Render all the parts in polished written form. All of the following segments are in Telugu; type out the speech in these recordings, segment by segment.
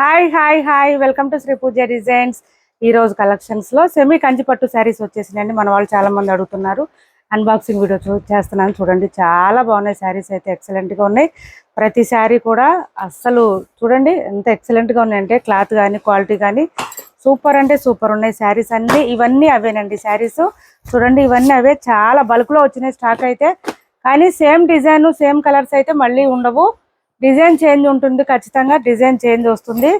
Hi hi hi welcome to Shri Pooja designs. ఈ రోజు కలెక్షన్స్ లో సెమీ కంచిపట్టు శారీస్ వచ్చేసినాయండి. మన వాళ్ళు చాలా మంది అడుగుతున్నారు. అన్బాక్సింగ్ వీడియో చేస్తున్నాను చూడండి. చాలా బాగున్నాయి శారీస్ అయితే, ఎక్సలెంట్ గా ఉన్నాయి. ప్రతి శారీ కూడా అస్సలు చూడండి ఎంత ఎక్సలెంట్ గా ఉన్నాయంటే, క్లాత్ కానీ క్వాలిటీ కానీ సూపర్ అంటే సూపర్ ఉన్నాయి శారీస్ అన్ని. ఇవన్నీ అవేనండి శారీస్ చూడండి, ఇవన్నీ అవే. చాలా బల్క్ లో వచ్చినాయి స్టాక్ అయితే, కానీ సేమ్ డిజైన్ సేమ్ కలర్స్ అయితే మళ్ళీ ఉండవు. డిజైన్ చేంజ్ ఉంటుంది, ఖచ్చితంగా డిజైన్ చేంజ్ వస్తుంది.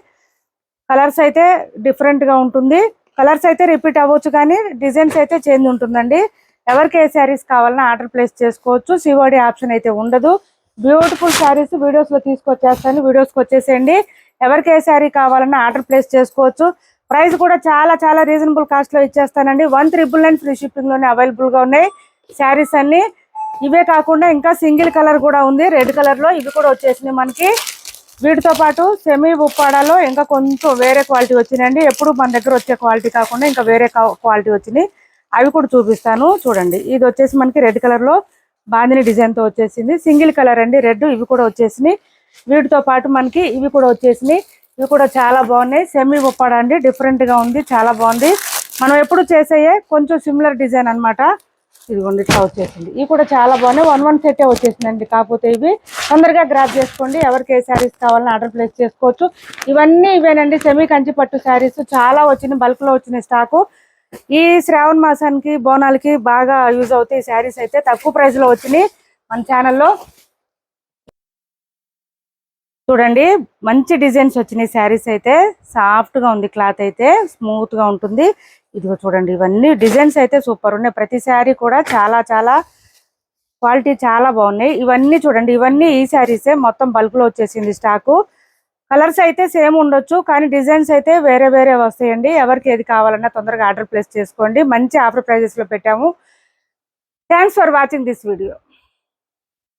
కలర్స్ అయితే డిఫరెంట్ గా ఉంటుంది. కలర్స్ అయితే రిపీట్ అవ్వచ్చు, కానీ డిజైన్స్ అయితే చేంజ్ ఉంటుందండి. ఎవరికి ఏ శారీస్ కావాలన్నా ఆర్డర్ ప్లేస్ చేసుకోవచ్చు. సిఓడి ఆప్షన్ అయితే ఉండదు. బ్యూటిఫుల్ శారీస్ వీడియోస్ లో తీసుకొచ్చేస్తాను, వీడియోస్కి వచ్చేసేయండి. ఎవరికి ఏ శారీ కావాలన్నా ఆర్డర్ ప్లేస్ చేసుకోవచ్చు. ప్రైస్ కూడా చాలా చాలా రీజనబుల్ కాస్ట్ లో ఇచ్చేస్తానండి. 1399 ఫ్రీ షిప్పింగ్ లోనే అవైలబుల్ గా ఉన్నాయి శారీస్ అన్ని. ఇవే కాకుండా ఇంకా సింగిల్ కలర్ కూడా ఉంది, రెడ్ కలర్ లో. ఇవి కూడా వచ్చేసినాయి మనకి. వీటితో పాటు సెమీ ఉప్పాడాలో ఇంకా కొంచెం వేరే క్వాలిటీ వచ్చినాయండి. ఎప్పుడు మన దగ్గర వచ్చే క్వాలిటీ కాకుండా ఇంకా వేరే క్వాలిటీ వచ్చినాయి, అవి కూడా చూపిస్తాను చూడండి. ఇది వచ్చేసి మనకి రెడ్ కలర్ లో బాందిని డిజైన్ తో వచ్చేసింది. సింగిల్ కలర్ అండి రెడ్. ఇవి కూడా వచ్చేసినాయి. వీటితో పాటు మనకి ఇవి కూడా వచ్చేసినాయి. ఇవి కూడా చాలా బాగున్నాయి. సెమీ ఉప్పాడ అండి, డిఫరెంట్ గా ఉంది, చాలా బాగుంది. మనం ఎప్పుడు చేసేయే కొంచెం సిమిలర్ డిజైన్ అనమాట. ఇదిగోండి ఇట్లా వచ్చేసింది. ఇవి కూడా చాలా బాగున్నాయి. 1 సెట్టే వచ్చేసిందండి. కాకపోతే ఇవి తొందరగా గ్రాప్ చేసుకోండి. ఎవరికి ఏ శారీస్ కావాలని ఆర్డర్ ప్లేస్ చేసుకోవచ్చు. ఇవన్నీ ఇవేనండి సెమీ కంచి పట్టు శారీస్. చాలా వచ్చినాయి, బల్క్ లో వచ్చినాయి స్టాకు. ఈ శ్రావణ మాసానికి బోనాలకి బాగా యూజ్ అవుతాయి శారీస్ అయితే. తక్కువ ప్రైస్ లో వచ్చినాయి మన ఛానల్లో. చూడండి మంచి డిజైన్స్ వచ్చినాయి శారీస్ అయితే. సాఫ్ట్ గా ఉంది క్లాత్ అయితే, స్మూత్ గా ఉంటుంది. ఇదిగో చూడండి, ఇవన్నీ డిజైన్స్ అయితే సూపర్ ఉన్నాయి. ప్రతి శారీ కూడా చాలా చాలా క్వాలిటీ చాలా బాగున్నాయి. ఇవన్నీ చూడండి, ఇవన్నీ ఈ శారీసే. మొత్తం బల్క్ లో వచ్చేసింది స్టాకు. కలర్స్ అయితే సేమ్ ఉండొచ్చు, కానీ డిజైన్స్ అయితే వేరే వేరే వస్తాయండి. ఎవరికి ఏది కావాలన్నా తొందరగా ఆర్డర్ ప్లేస్ చేసుకోండి. మంచి ఆఫర్ ప్రైజెస్ లో పెట్టాము. Thanks for watching this video.